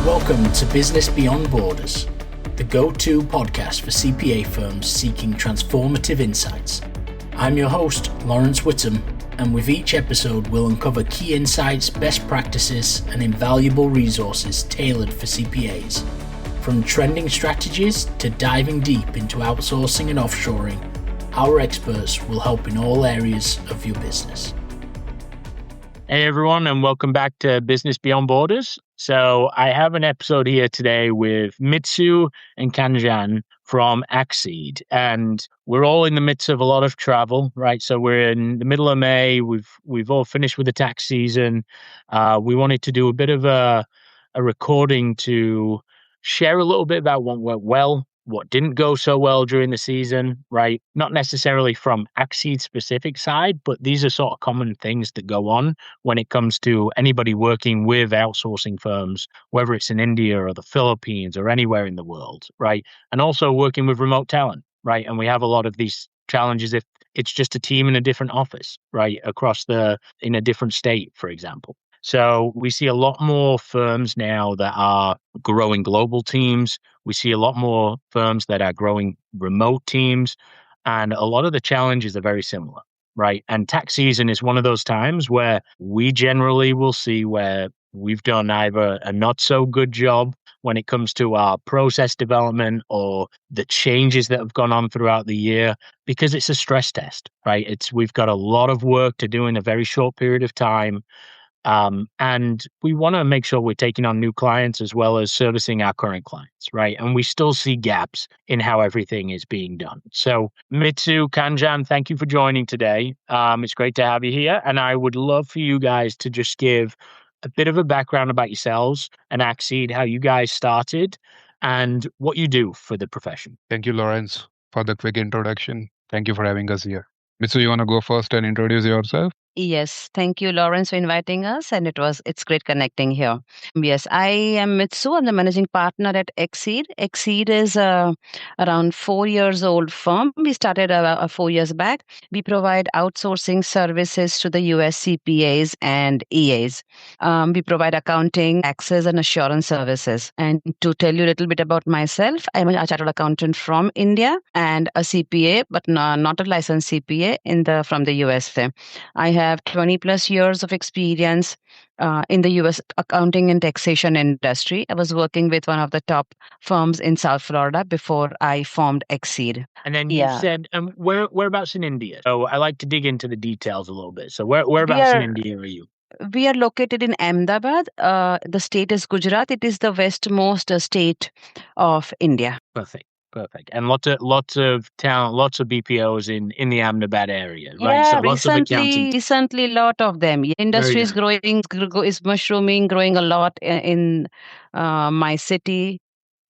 Welcome to Business Beyond Borders, the go-to podcast for CPA firms seeking transformative insights. I'm your host, Laurence Whittam, and with each episode we'll uncover key insights, best practices, and invaluable resources tailored for CPAs. From trending strategies to diving deep into outsourcing and offshoring, our experts will help in all areas of your business. Hey everyone, and welcome back to Business Beyond Borders. So I have an episode here today with Mitsu and Khanjan from Accseed, and we're all in the midst of a lot of travel, right? So we're in the middle of May. We've all finished with the tax season. We wanted to do a bit of a recording to share a little bit about what went well, what didn't go so well during the season, right? Not necessarily from Accseed specific side, but these are sort of common things that go on when it comes to anybody working with outsourcing firms, whether it's in India or the Philippines or anywhere in the world, right? And also working with remote talent, right? And we have a lot of these challenges if it's just a team in a different office, right? In a different state, for example. So we see a lot more firms now that are growing global teams. We see a lot more firms that are growing remote teams. And a lot of the challenges are very similar, right? And tax season is one of those times where we generally will see where we've done either a not so good job when it comes to our process development or the changes that have gone on throughout the year, because it's a stress test, right? We've got a lot of work to do in a very short period of time. And we want to make sure we're taking on new clients as well as servicing our current clients, right? And we still see gaps in how everything is being done. So Mitsu, Khanjan, thank you for joining today. It's great to have you here. And I would love for you guys to just give a bit of a background about yourselves and Accseed, how you guys started and what you do for the profession. Thank you, Laurence, for the quick introduction. Thank you for having us here. Mitsu, you want to go first and introduce yourself? Yes, thank you, Laurence, for inviting us, and it's great connecting here. Yes, I am Mitsu. I'm the managing partner at Accseed. Accseed is around 4 years old firm. We started 4 years back. We provide outsourcing services to the US CPAs and EAs. We provide accounting, taxes, and assurance services. And to tell you a little bit about myself, I'm a chartered accountant from India and a CPA, but not a licensed CPA from the USA. I have 20 plus years of experience in the US accounting and taxation industry. I was working with one of the top firms in South Florida before I formed Accseed. And then you said, whereabouts in India? So I like to dig into the details a little bit. So whereabouts in India are you? We are located in Ahmedabad. The state is Gujarat. It is the westmost state of India. Perfect. And lots of talent, lots of BPOs in the Ahmedabad area, right? Yeah, So lots of accounting. recently, lot of them. Industry is growing, is mushrooming, growing a lot in my city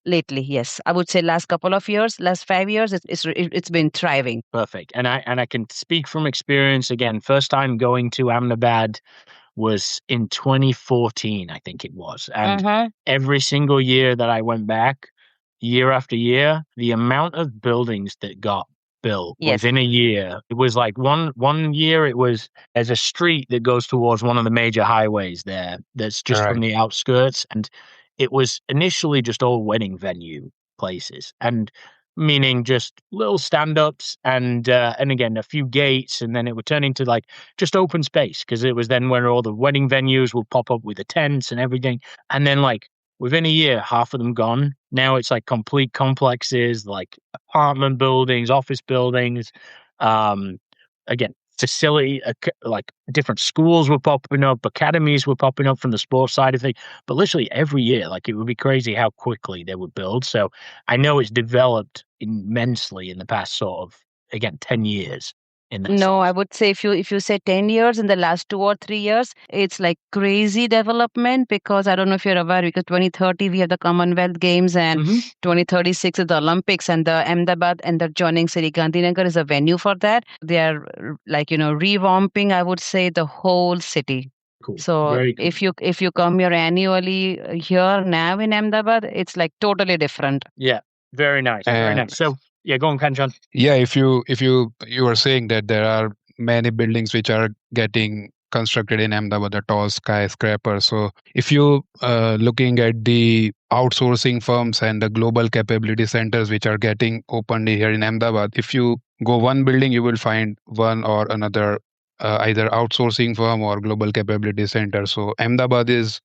lately. Yes, I would say last 5 years, it's been thriving. Perfect. And I can speak from experience. Again, first time going to Ahmedabad was in 2014, I think it was. And every single year that I went back, year after year, the amount of buildings that got built within a year, it was like one year there's a street that goes towards one of the major highways there that's just from the outskirts, and it was initially just all wedding venue places, and meaning just little stand-ups and again a few gates, and then it would turn into like just open space, because it was then where all the wedding venues would pop up with the tents and everything, and then like within a year, half of them gone. Now it's like complete complexes, like apartment buildings, office buildings. Again, facility, like different schools were popping up, academies were popping up from the sports side of things. But literally every year, like it would be crazy how quickly they would build. So I know it's developed immensely in the past sort of, again, 10 years. No, I would say if you say 10 years, in the last 2 or 3 years, it's like crazy development, because I don't know if you're aware, because 2030 we have the Commonwealth Games, and 2036 is the Olympics, and the Ahmedabad and the joining city Gandhinagar is a venue for that. They are revamping, I would say, the whole city. Cool. So cool. if you come here annually here now in Ahmedabad, it's like totally different. Yeah, very nice. Very nice. So yeah, go on, Khanjan. Yeah, if you were saying that there are many buildings which are getting constructed in Ahmedabad, a tall skyscraper. So if you looking at the outsourcing firms and the global capability centers which are getting opened here in Ahmedabad, if you go one building, you will find one or another either outsourcing firm or global capability center. So Ahmedabad is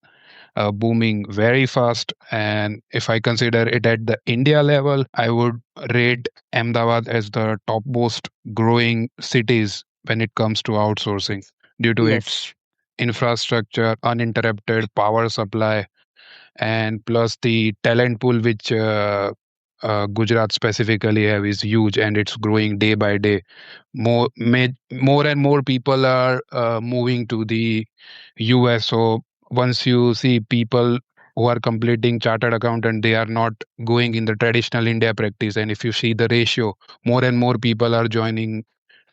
booming very fast. And if I consider it at the India level, I would rate Ahmedabad as the topmost growing cities when it comes to outsourcing due to Yes. its infrastructure, uninterrupted power supply, and plus the talent pool which Gujarat specifically have is huge and it's growing day by day. More and more people are moving to the US. So once you see people who are completing chartered accountant, they are not going in the traditional India practice. And if you see the ratio, more and more people are joining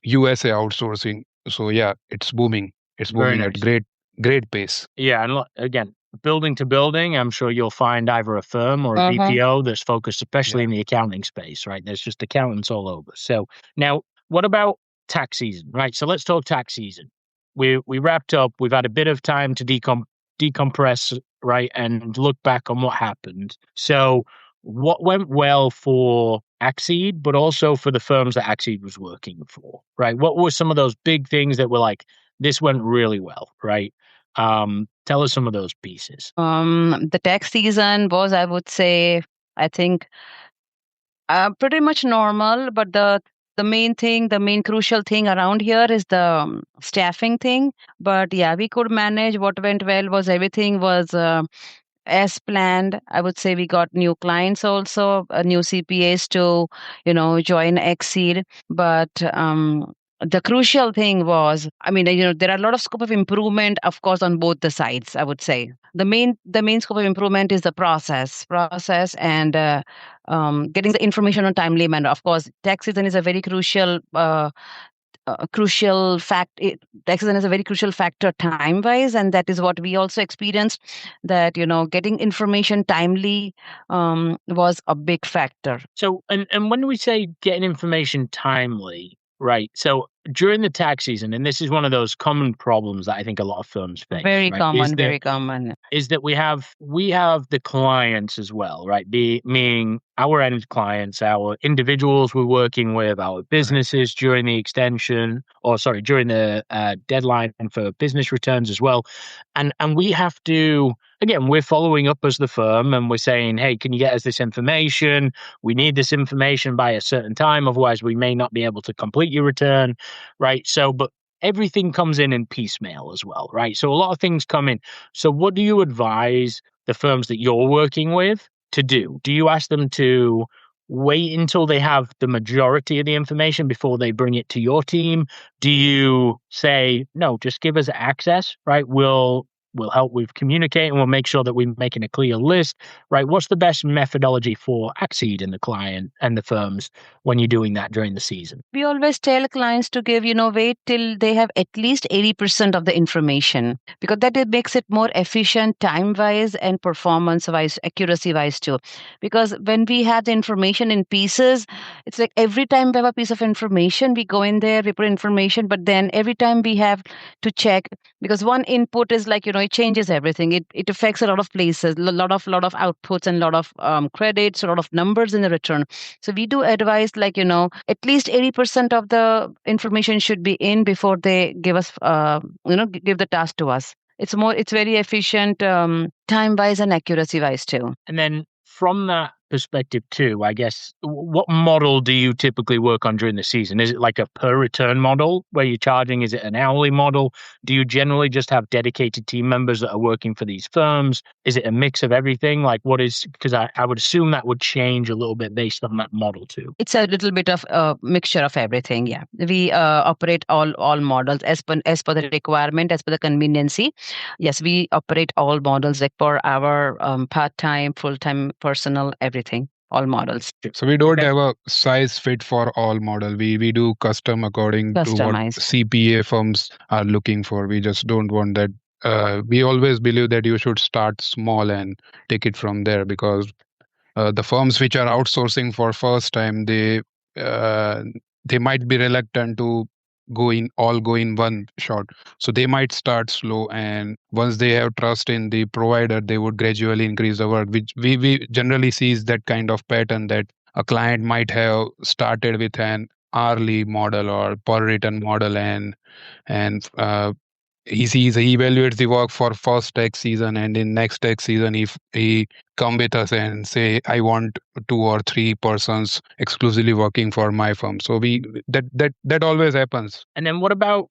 USA outsourcing. So yeah, it's booming. It's Very booming at nice. great pace. Yeah, and again, building to building, I'm sure you'll find either a firm or a BPO that's focused especially in the accounting space, right? There's just accountants all over. So now, what about tax season, right? So let's talk tax season. We wrapped up. We've had a bit of time to decompress, right, and look back on what happened. So what went well for Accseed, but also for the firms that Accseed was working for, right? What were some of those big things that were like, this went really well, right? Tell us some of those pieces. The tax season was, I would say, I think, pretty much normal. But the main thing, the main crucial thing around here is the staffing thing. But yeah, we could manage. What went well was everything was as planned. I would say we got new clients also, new CPAs to, join Exceed. But the crucial thing was, I mean, there are a lot of scope of improvement, of course, on both the sides. I would say the main scope of improvement is the process, and getting the information on timely manner. Of course, tax season is a very crucial. Crucial fact tax season is a very crucial factor time wise, and that is what we also experienced, that getting information timely was a big factor. So, and when we say getting information timely, right? So during the tax season, and this is one of those common problems that I think a lot of firms face, Very right, common, very common. is that we have the clients as well, right? Meaning our end clients, our individuals we're working with, our businesses during the extension, or sorry, during the deadline for business returns as well, and we have to. Again, we're following up as the firm and we're saying, hey, can you get us this information? We need this information by a certain time. Otherwise, we may not be able to complete your return, right? So, but everything comes in piecemeal as well, right? So a lot of things come in. So what do you advise the firms that you're working with to do? Do you ask them to wait until they have the majority of the information before they bring it to your team? Do you say, no, just give us access, right? We'll help with communicating. We'll make sure that we're making a clear list, right? What's the best methodology for Accseed and the client and the firms when you're doing that during the season? We always tell clients to give, wait till they have at least 80% of the information, because that it makes it more efficient time wise and performance wise, accuracy wise too. Because when we have the information in pieces, it's like every time we have a piece of information, we go in there, we put information, but then every time we have to check, because one input is like, it changes everything. It affects a lot of places, a lot of outputs, and a lot of credits, a lot of numbers in the return. So we do advise, like, at least 80% of the information should be in before they give us, give the task to us. It's very efficient, time wise and accuracy wise too. And then from that perspective too, I guess, what model do you typically work on during the season? Is it like a per return model where you're charging? Is it an hourly model? Do you generally just have dedicated team members that are working for these firms? Is it a mix of everything? Like because I would assume that would change a little bit based on that model too. It's a little bit of a mixture of everything. Yeah, we operate all models as per the requirement, as per the conveniency. Yes, we operate all models, like for our part-time, full-time personnel, everything, all models. So we don't have a size fit for all model. We do custom according to what CPA firms are looking for. We just don't want that. We always believe that you should start small and take it from there, because the firms which are outsourcing for first time, they might be reluctant to go in one shot. So they might start slow, and once they have trust in the provider, they would gradually increase the work, which we generally sees that kind of pattern, that a client might have started with an hourly model or per written model, and he evaluates the work for first tax season, and in next tax season if he come with us and say, I want 2 or 3 persons exclusively working for my firm. So we that always happens. And then what about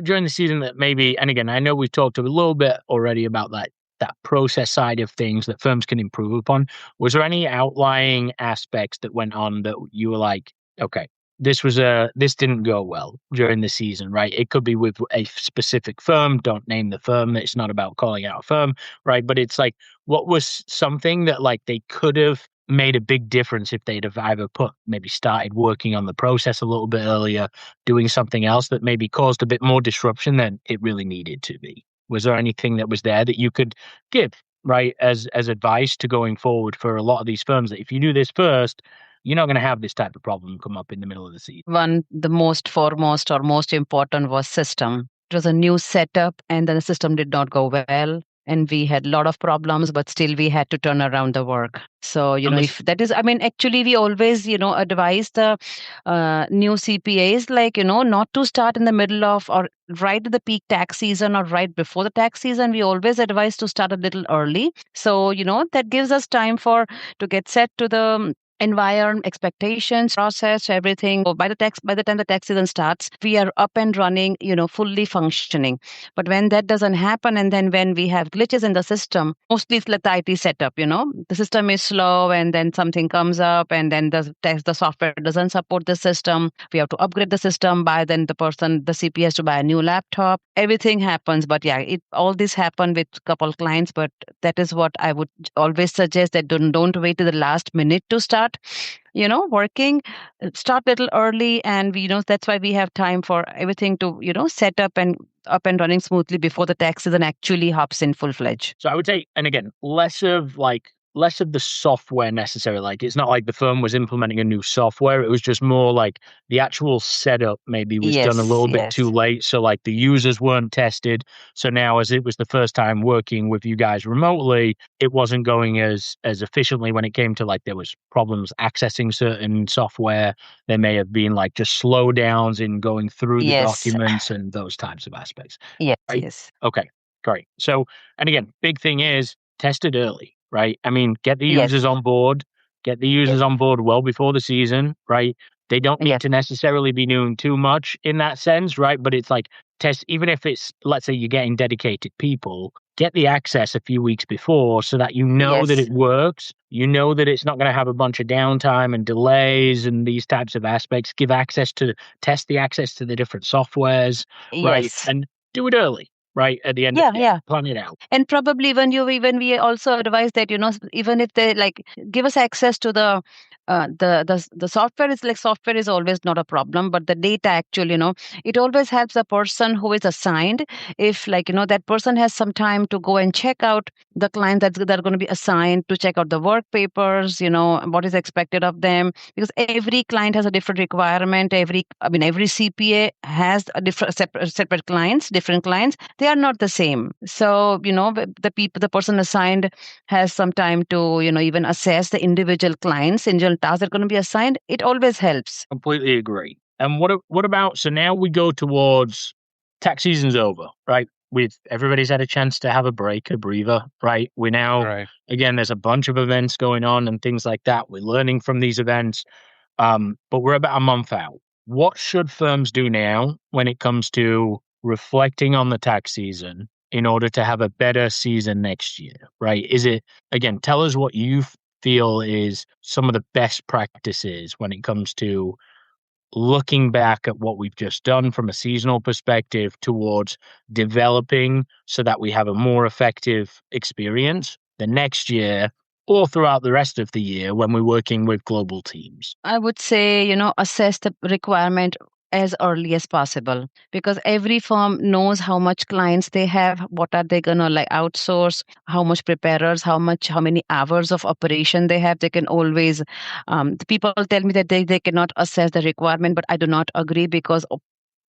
during the season that maybe, and again, I know we've talked a little bit already about that process side of things that firms can improve upon. Was there any outlying aspects that went on that you were like, okay, this didn't go well during the season, right? It could be with a specific firm. Don't name the firm. It's not about calling out a firm, right? But it's like, what was something that like they could have made a big difference if they'd have either maybe started working on the process a little bit earlier, doing something else that maybe caused a bit more disruption than it really needed to be? Was there anything that was there that you could give, right, as advice to going forward for a lot of these firms, that if you do this first, you're not going to have this type of problem come up in the middle of the season? The most foremost or most important was system. It was a new setup, and then the system did not go well. And we had a lot of problems, but still we had to turn around the work. So, if that is, actually, we always, advise the new CPAs, like, not to start in the middle of or right at the peak tax season or right before the tax season. We always advise to start a little early. So, that gives us time to get set to the environment, expectations, process, everything. So by the time the tax season starts, we are up and running, fully functioning. But when that doesn't happen, and then when we have glitches in the system, mostly it's like the IT setup, the system is slow, and then something comes up, and then the software doesn't support the system. We have to upgrade the system. By then the CP has to buy a new laptop. Everything happens. But yeah, all this happened with a couple clients. But that is what I would always suggest, that don't wait to the last minute to start working. Start little early, and that's why we have time for everything to set up and running smoothly before the tax season actually hops in full-fledged. So I would say, and again, less of the software necessarily. Like, it's not like the firm was implementing a new software. It was just more like the actual setup maybe was done a little bit too late. So like the users weren't tested. So now, as it was the first time working with you guys remotely, it wasn't going as efficiently when it came to like, there was problems accessing certain software. There may have been like just slowdowns in going through the documents and those types of aspects. Yes, right? yes. Okay, great. So, and again, big thing is test it early. Right. I mean, get the users on board, well before the season, right? They don't need to necessarily be doing too much in that sense, right? But it's like test, even if it's, let's say you're getting dedicated people, get the access a few weeks before so that that it works. You know that it's not going to have a bunch of downtime and delays and these types of aspects. Test the access to the different softwares, right? And do it early. Right at the end, plan it out. And probably when we also advise that even if they like give us access to the software, is like software is always not a problem, but the data actually it always helps the person who is assigned, if like that person has some time to go and check out the client that are going to be assigned, to check out the work papers, what is expected of them, because every client has a different requirement. Every CPA has a different separate clients, different clients. They are not the same. So, the person assigned has some time to, even assess the individual clients, individual tasks that are going to be assigned. It always helps. Completely agree. And what about, so now we go towards tax season's over, right? Everybody's had a chance to have a break, a breather, right? We now, again, there's a bunch of events going on and things like that. We're learning from these events, but we're about a month out. What should firms do now when it comes to reflecting on the tax season in order to have a better season next year, right? Is it, again, tell us what you feel is some of the best practices when it comes to looking back at what we've just done from a seasonal perspective towards developing so that we have a more effective experience the next year or throughout the rest of the year when we're working with global teams? I would say, assess the requirement as early as possible, because every firm knows how much clients they have, what are they gonna like outsource, how much preparers, how many hours of operation they have. They can always the people tell me that they cannot assess the requirement, but I do not agree, because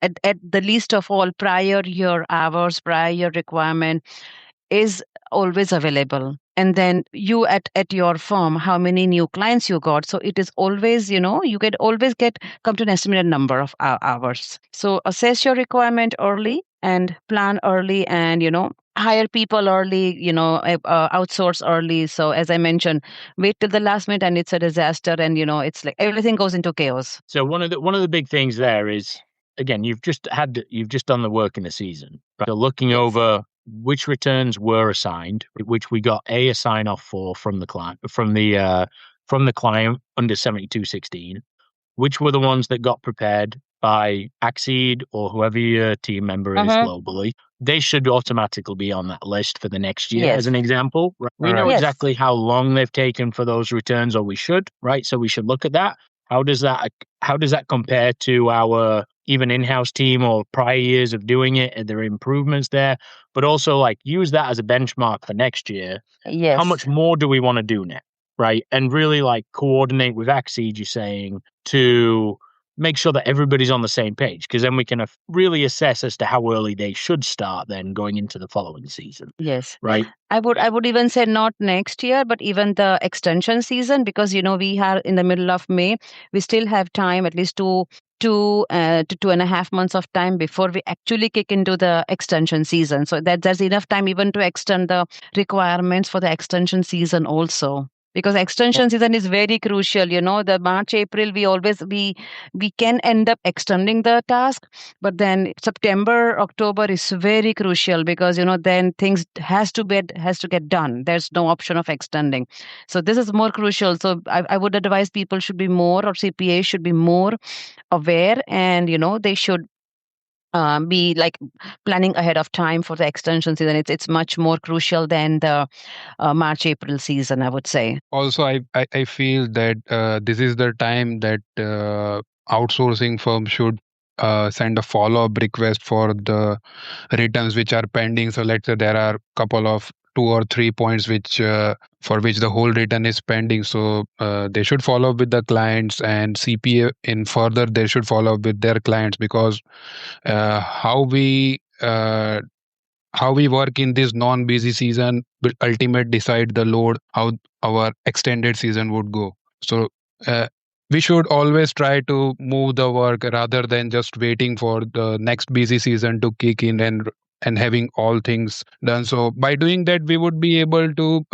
at the least of all, prior year hours, prior year requirement is always available. And then you at your firm, how many new clients you got. So it is always, you can always come to an estimated number of hours. So assess your requirement early and plan early, and hire people early, outsource early. So as I mentioned, wait till the last minute and it's a disaster, and it's like everything goes into chaos. So one of the big things there is, again, you've just done the work in the season, right? So looking Yes. over which returns were assigned, which we got a sign off for from the client under 7216, which were the ones that got prepared by Accseed or whoever your team member is globally. They should automatically be on that list for the next year, as an example. Right? We know Right. exactly how long they've taken for those returns, or we should, right? So we should look at that. How does that compare to our even in-house team or prior years of doing it? Are there improvements there? But also, like, use that as a benchmark for next year. Yes. How much more do we want to do now? Right. And really, like, coordinate with Accseed, you're saying, to make sure that everybody's on the same page, because then we can really assess as to how early they should start then going into the following season. Yes. Right. I would even say not next year, but even the extension season, because we are in the middle of May. We still have time, at least two to 2.5 months of time before we actually kick into the extension season. So there's enough time even to extend the requirements for the extension season also. Because extension season is very crucial. The March, April, we can end up extending the task, but then September, October is very crucial, because then things has to get done. There's no option of extending. So this is more crucial. So I would advise people should be more, or CPA should be more aware, and they should be like planning ahead of time for the extension season. It's much more crucial than the March, April season, I would say. Also, I feel that this is the time that outsourcing firms should send a follow-up request for the returns which are pending. So let's say there are a couple of 2 or 3 points for which the whole return is pending. So they should follow up with the clients, and CPA in further they should follow up with their clients, because how we work in this non-busy season will ultimately decide the load, how our extended season would go. So uh, we should always try to move the work rather than just waiting for the next busy season to kick in and having all things done. So by doing that, we would be able to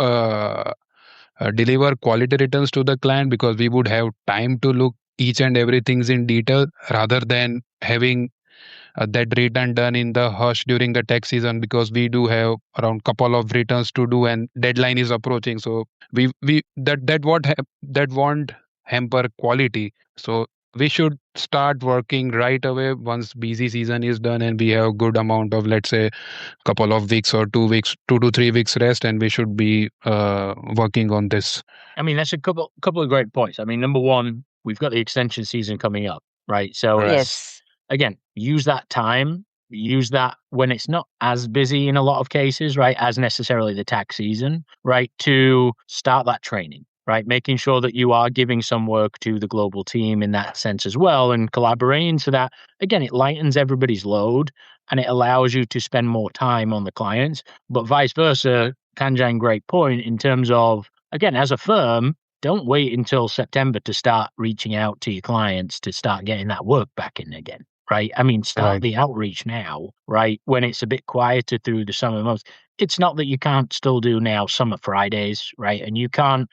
deliver quality returns to the client, because we would have time to look each and everything's in detail, rather than having that return done in the hush during the tax season, because we do have around couple of returns to do and deadline is approaching. So we that won't hamper quality. So we should start working right away once busy season is done and we have good amount of, let's say, couple of weeks or 2 weeks, 2 to 3 weeks rest, and we should be working on this. I mean, that's a couple of great points. I mean, number one, we've got the extension season coming up, right? So Yes. again, use that time. Use that when it's not as busy in a lot of cases, right, as necessarily the tax season, right, to start that training, right, making sure that you are giving some work to the global team in that sense as well, and collaborating, so that, again, it lightens everybody's load and it allows you to spend more time on the clients. But vice versa, Khanjan, great point in terms of, again, as a firm, don't wait until September to start reaching out to your clients to start getting that work back in again. Right. I mean, start Right. the outreach now, right? When it's a bit quieter through the summer months. It's not that you can't still do now summer Fridays, right? And you can't,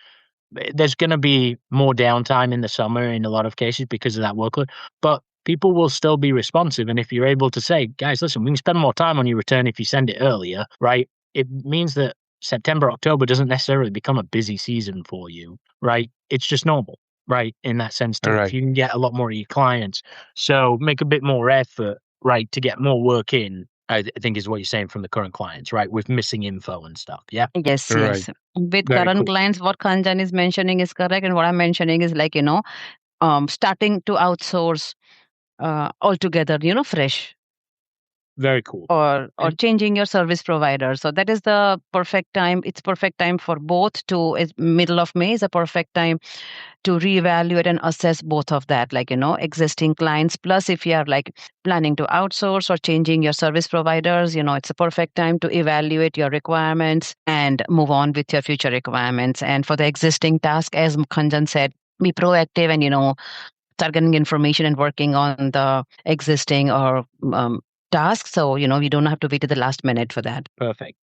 there's going to be more downtime in the summer in a lot of cases because of that workload, but people will still be responsive. And if you're able to say, guys, listen, we can spend more time on your return if you send it earlier, right? It means that September, October doesn't necessarily become a busy season for you, right? It's just normal. Right, in that sense too. Right. If you can get a lot more of your clients, so make a bit more effort, right, to get more work in, I think is what you're saying from the current clients, right, with missing info and stuff. Yeah. Yes, Right. yes. With Very current cool. clients, what Khanjan is mentioning is correct, and what I'm mentioning is like, starting to outsource altogether, fresh. Very cool. or And- changing your service provider. So that is the perfect time. It's perfect time for both to middle of May is a perfect time to reevaluate and assess both of that, like, existing clients. Plus, if you are like planning to outsource or changing your service providers, it's a perfect time to evaluate your requirements and move on with your future requirements. And for the existing task, as Khanjan said, be proactive and, start getting information and working on the existing or tasks. So, we don't have to wait to the last minute for that. Perfect.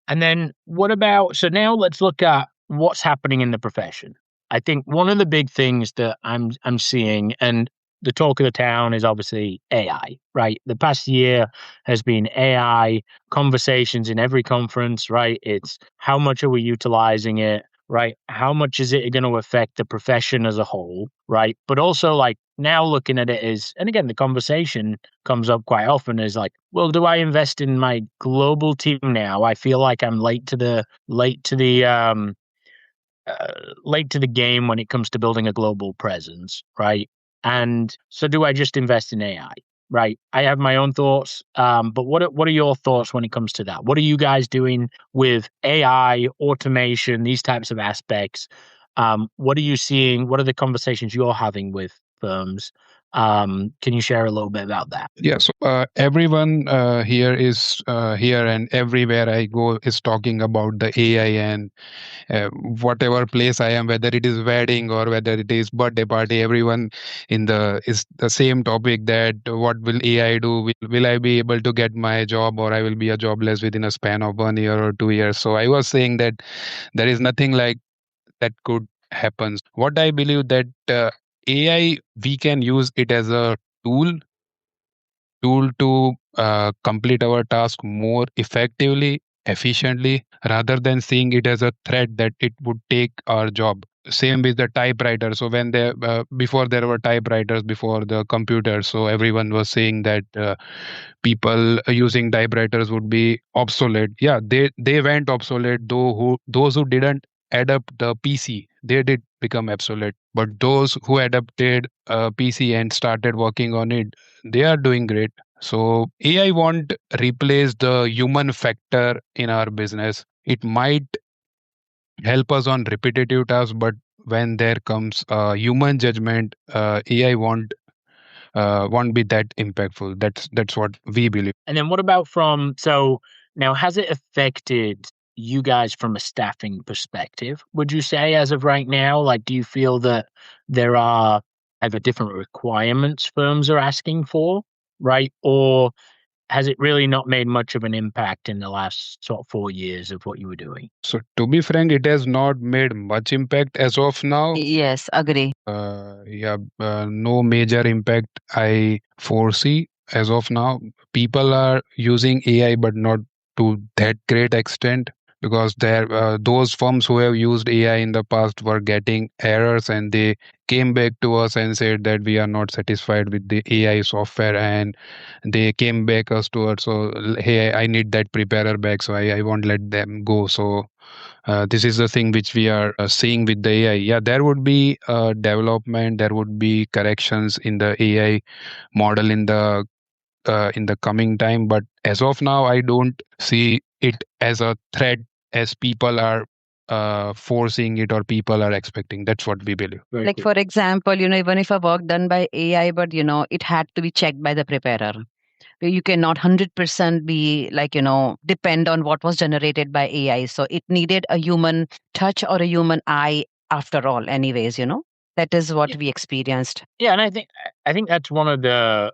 And then what about, so now let's look at what's happening in the profession. I think one of the big things that I'm seeing, and the talk of the town, is obviously AI, right? The past year has been AI conversations in every conference, right? It's how much are we utilizing it, right? How much is it going to affect the profession as a whole, right? But also, like, now looking at it is, and again, the conversation comes up quite often, is like, well, do I invest in my global team now? I feel like I'm late to the game when it comes to building a global presence, right? And so, do I just invest in AI? Right. I have my own thoughts, but what are your thoughts when it comes to that? What are you guys doing with AI, automation, these types of aspects? What are you seeing? What are the conversations you're having with firms? Can you share a little bit about that? Yeah, so everyone here is here and everywhere I go is talking about the AI, and whatever place I am, whether it is wedding or whether it is birthday party, everyone is the same topic, that what will AI do? Will I be able to get my job, or I will be a jobless within a span of 1 year or 2 years? So I was saying that there is nothing like that could happen. What I believe, that AI, we can use it as a tool to complete our task more effectively, efficiently, rather than seeing it as a threat that it would take our job. Same with the typewriter. So when before there were typewriters before the computers, so everyone was saying that people using typewriters would be obsolete. Yeah, they went obsolete. Those who didn't adapt the PC, they did become obsolete. But those who adapted PC and started working on it, they are doing great. So AI won't replace the human factor in our business. It might help us on repetitive tasks, but when there comes human judgment, AI won't be that impactful. That's what we believe. And then what about so now, has it affected you guys from a staffing perspective? Would you say, as of right now, like, do you feel that there are either different requirements firms are asking for, right? Or has it really not made much of an impact in the last sort of 4 years of what you were doing? So to be frank, it has not made much impact as of now. Yes, agree. No major impact I foresee as of now. People are using AI, but not to that great extent, because those firms who have used AI in the past were getting errors, and they came back to us and said that we are not satisfied with the AI software, and they came back us to us. So hey, I need that preparer back, so I won't let them go. So this is the thing which we are seeing with the AI. Yeah, there would be development, there would be corrections in the AI model in the coming time, but as of now, I don't see it as a threat as people are forcing it or people are expecting. That's what we believe. Very Like, cool. for example, even if a work done by AI, but, it had to be checked by the preparer. You cannot 100% be like, depend on what was generated by AI. So it needed a human touch or a human eye after all, anyways, that is what we experienced. Yeah, and I think that's one of the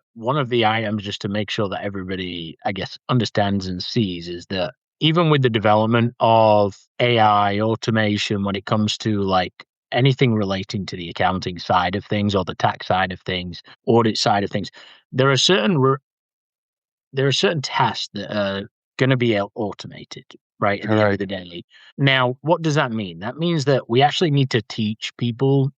items, just to make sure that everybody, I guess, understands and sees, is that even with the development of AI automation, when it comes to like anything relating to the accounting side of things or the tax side of things, audit side of things, there are certain tasks that are going to be automated, right, at the end of the day. Now, what does that mean? That means that we actually need to teach people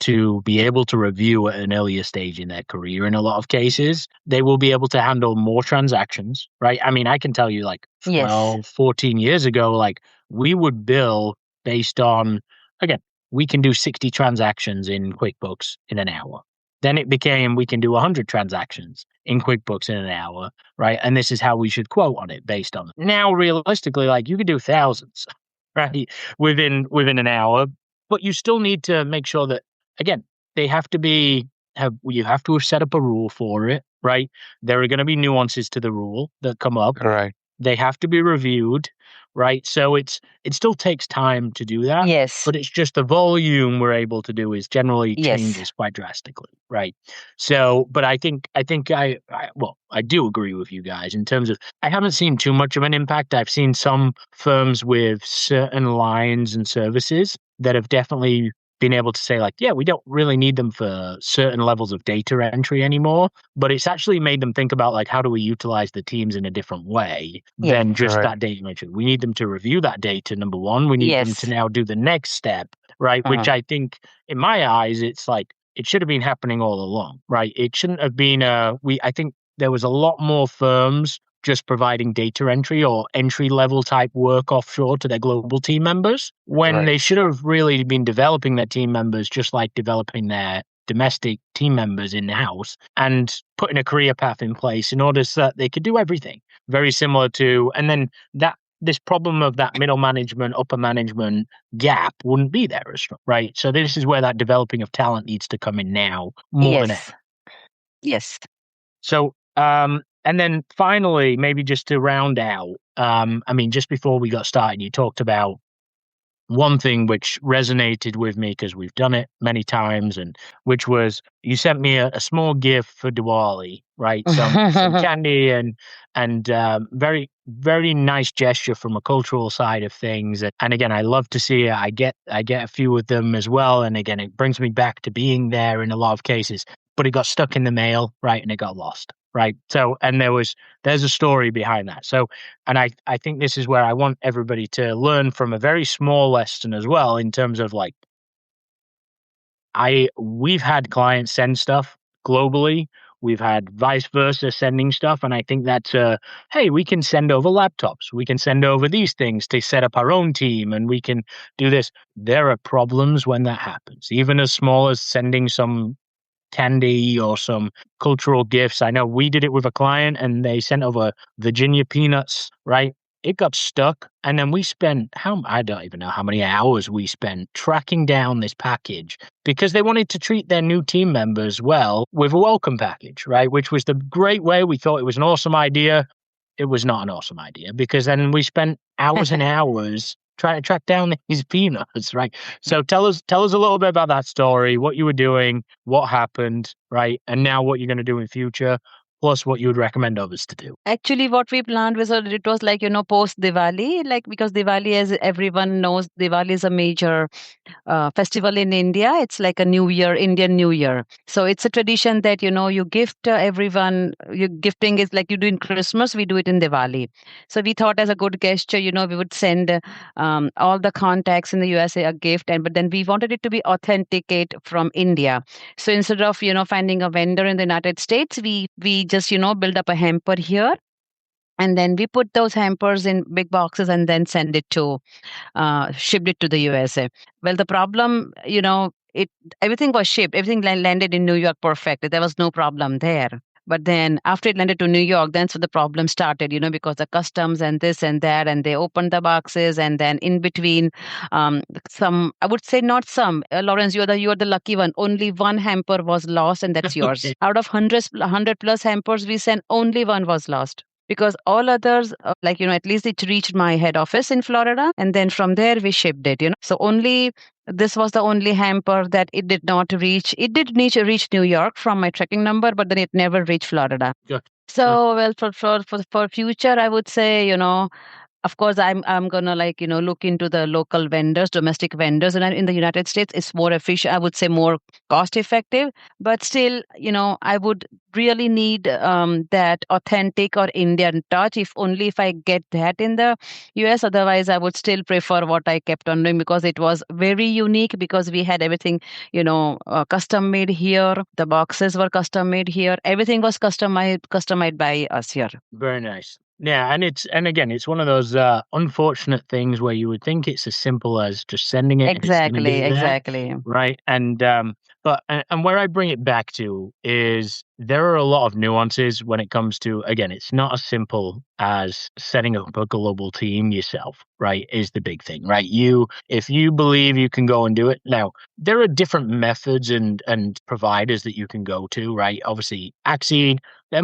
to be able to review at an earlier stage in their career. In a lot of cases, they will be able to handle more transactions, right? I mean, I can tell you, like, 12, 14 years ago, like, we would bill based on, again, we can do 60 transactions in QuickBooks in an hour. Then it became we can do 100 transactions in QuickBooks in an hour, right? And this is how we should quote on it based on it. Now, realistically, like you could do thousands, right, within an hour, but you still need to make sure that again they have to be you have to have set up a rule for it, right? There are going to be nuances to the rule that come up. Right. They have to be reviewed, right? So it still takes time to do that. Yes. But it's just the volume we're able to do is generally Yes. changes quite drastically, right? So, but I think I do agree with you guys in terms of I haven't seen too much of an impact. I've seen some firms with certain lines and services that have definitely been able to say like, yeah, we don't really need them for certain levels of data entry anymore, but it's actually made them think about like, how do we utilize the teams in a different way than just Right. that data entry? We need them to review that data, number one. We need them Yes. to now do the next step, right? Which I think in my eyes, it's like, it should have been happening all along, right? It shouldn't have been, I think there was a lot more firms just providing data entry or entry level type work offshore to their global team members when Right. they should have really been developing their team members just like developing their domestic team members in house and putting a career path in place in order so that they could do everything very similar to, and then that this problem of that middle management, upper management gap wouldn't be there as strong, right? So this is where that developing of talent needs to come in now more than ever. Yes. So, and then finally, maybe just to round out, I mean, just before we got started, you talked about one thing which resonated with me because we've done it many times, and which was you sent me a small gift for Diwali, right? Some candy and very very nice gesture from a cultural side of things. And again, I love to see it. I get a few of them as well, and again, it brings me back to being there in a lot of cases. But it got stuck in the mail, right, and it got lost, right? So, and there's a story behind that. So, and I think this is where I want everybody to learn from a very small lesson as well in terms of like, we've had clients send stuff globally. We've had vice versa sending stuff. And I think that's, hey, we can send over laptops. We can send over these things to set up our own team and we can do this. There are problems when that happens, even as small as sending some candy or some cultural gifts. I know we did it with a client and they sent over Virginia peanuts, right? It got stuck. And then we spent I don't even know how many hours we spent tracking down this package because they wanted to treat their new team members well with a welcome package, right? Which was the great way. We thought it was an awesome idea. It was not an awesome idea because then we spent hours and hours trying to track down these peanuts, right? So tell us a little bit about that story, what you were doing, what happened, right? And now what you're going to do in future, plus what you would recommend others to do. Actually, what we planned was it was like, post Diwali, like because Diwali, as everyone knows, Diwali is a major festival in India. It's like a New Year, Indian New Year. So it's a tradition that, you gift everyone. Gifting is like you do in Christmas, we do it in Diwali. So we thought as a good gesture, we would send all the contacts in the USA a gift. But then we wanted it to be authenticate from India. So instead of, finding a vendor in the United States, we just, build up a hamper here. And then we put those hampers in big boxes and then shipped it to the USA. Well, the problem, everything was shipped. Everything landed in New York perfect. There was no problem there. But then after it landed to New York, then so the problem started, because the customs and this and that, and they opened the boxes, and then in between, some, I would say not some, Laurence, you're the lucky one. Only one hamper was lost, and that's yours. Out of 100 plus hampers we sent, only one was lost. Because all others, at least it reached my head office in Florida, and then from there we shipped it. So only this was the only hamper that it did not reach. It did reach New York from my tracking number, but then it never reached Florida. Good. So, well, for future, I would say, of course, I'm gonna look into the local vendors, domestic vendors, and in the United States, it's more efficient. I would say more cost effective, but still, I would really need that authentic or Indian touch. If I get that in the US, otherwise I would still prefer what I kept on doing because it was very unique. Because we had everything, custom made here. The boxes were custom made here. Everything was customized by us here. Very nice. Yeah, and again, it's one of those unfortunate things where you would think it's as simple as just sending it and it's going to be there, Exactly. right? And and where I bring it back to is there are a lot of nuances when it comes to, again, it's not as simple as setting up a global team yourself, right? Is the big thing, right? If you believe you can go and do it. Now, there are different methods and providers that you can go to, right? Obviously, Accseed, you're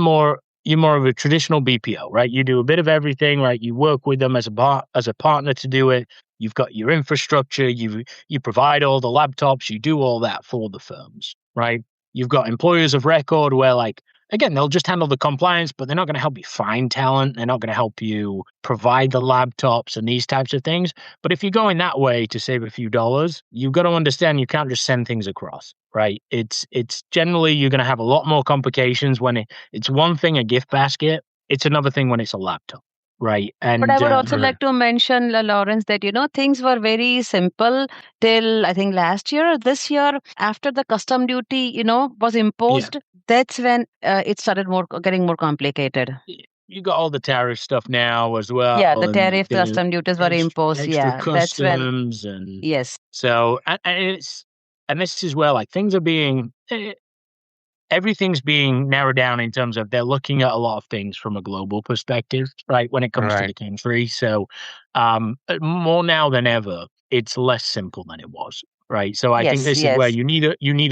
more of a traditional BPO, right? You do a bit of everything, right? You work with them as a partner to do it. You've got your infrastructure. You provide all the laptops. You do all that for the firms, right? You've got employers of record where, like, again, they'll just handle the compliance, but they're not going to help you find talent. They're not going to help you provide the laptops and these types of things. But if you're going that way to save a few dollars, you've got to understand you can't just send things across, right? It's generally you're going to have a lot more complications when it's one thing, a gift basket. It's another thing when it's a laptop. Right. And But I would also like to mention, Lawrence, that, things were very simple till I think last year or this year. After the custom duty, was imposed, that's when it started getting more complicated. You got all the tariff stuff now as well. Yeah, the tariff custom duties were imposed. Extra That's when. and Yes. So and this is where, like, things are being everything's being narrowed down in terms of they're looking at a lot of things from a global perspective, right? When it comes to the country. So more now than ever, it's less simple than it was. Right. So I think this is where you need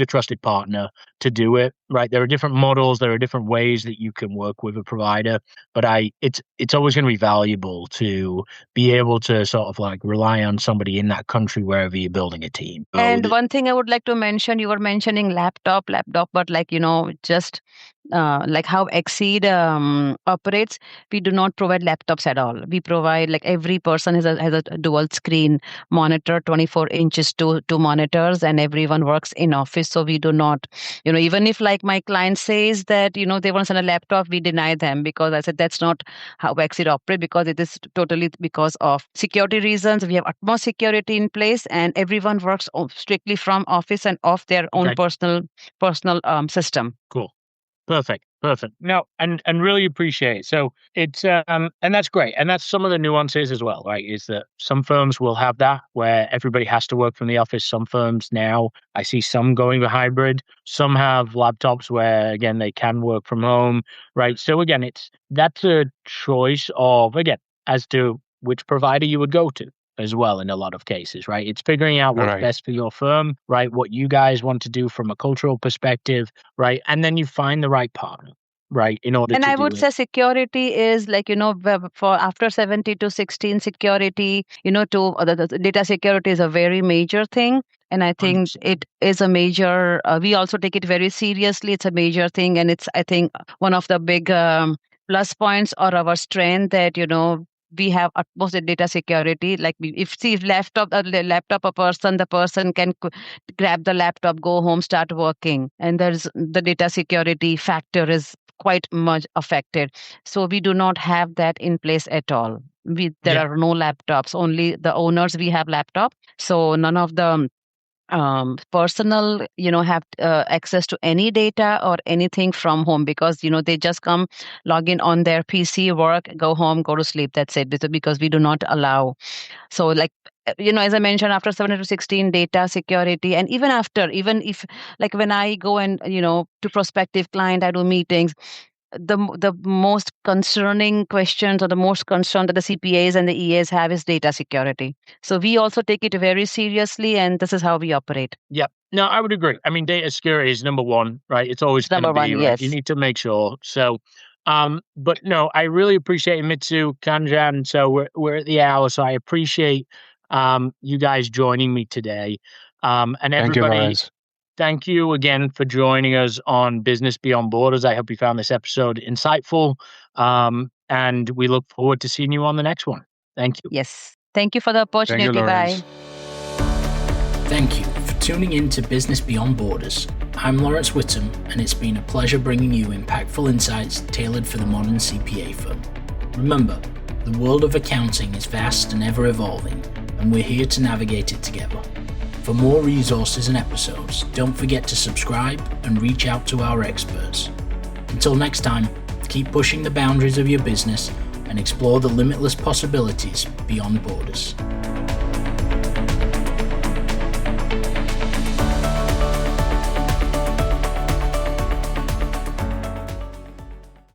a trusted partner to do it. Right. There are different models. There are different ways that you can work with a provider. But it's always going to be valuable to be able to sort of like rely on somebody in that country wherever you're building a team. And one thing I would like to mention, you were mentioning laptop, but like, just like how Accseed operates, we do not provide laptops at all. We provide, like, every person has a dual screen monitor, 24 inches to monitors, and everyone works in office. So we do not, even if, like, my client says that, they want to send a laptop, we deny them, because I said that's not how Accseed operates, because it is totally because of security reasons. We have utmost security in place, and everyone works strictly from office and off their own personal system. Cool. Perfect. No, and really appreciate it. So it's and that's great. And that's some of the nuances as well, right? Is that some firms will have that where everybody has to work from the office. Some firms now, I see some going with hybrid. Some have laptops where, again, they can work from home, right? So again, that's a choice of, again, as to which provider you would go to as well in a lot of cases, right? It's figuring out what's best for your firm, right? What you guys want to do from a cultural perspective, right? And then you find the right partner, right? In order and to I would say security is, like, for after 70 to 16 security, to the data security is a very major thing. And I think 100%. It is a major, we also take it very seriously. It's a major thing. And it's, I think, one of the big plus points or our strength that, we have utmost data security. Like, if laptop a person, the person can grab the laptop, go home, start working, and there's the data security factor is quite much affected. So we do not have that in place at all. There are no laptops. Only the owners we have laptop. So none of the personal, have access to any data or anything from home, because, they just come, log in on their PC, work, go home, go to sleep. That's it, because we do not allow. So, like, as I mentioned, after 7 to 16, data security, and even if, like, when I go and, to prospective client, I do meetings, the most concerning questions, or the most concern that the CPAs and the EAs have, is data security. So we also take it very seriously, and this is how we operate. Yep. No, I would agree. I mean, data security is number one, right? It's always number one, right? yes. You need to make sure. So, but no, I really appreciate Mitsu, Khanjan. So we're at the hour, so I appreciate you guys joining me today. And everybody, thank you again for joining us on Business Beyond Borders. I hope you found this episode insightful, and we look forward to seeing you on the next one. Thank you. Yes. Thank you for the opportunity. Thank you, Bye. Thank you for tuning in to Business Beyond Borders. I'm Laurence Whittam, and it's been a pleasure bringing you impactful insights tailored for the modern CPA firm. Remember, the world of accounting is vast and ever evolving, and we're here to navigate it together. For more resources and episodes, don't forget to subscribe and reach out to our experts. Until next time, keep pushing the boundaries of your business and explore the limitless possibilities beyond borders.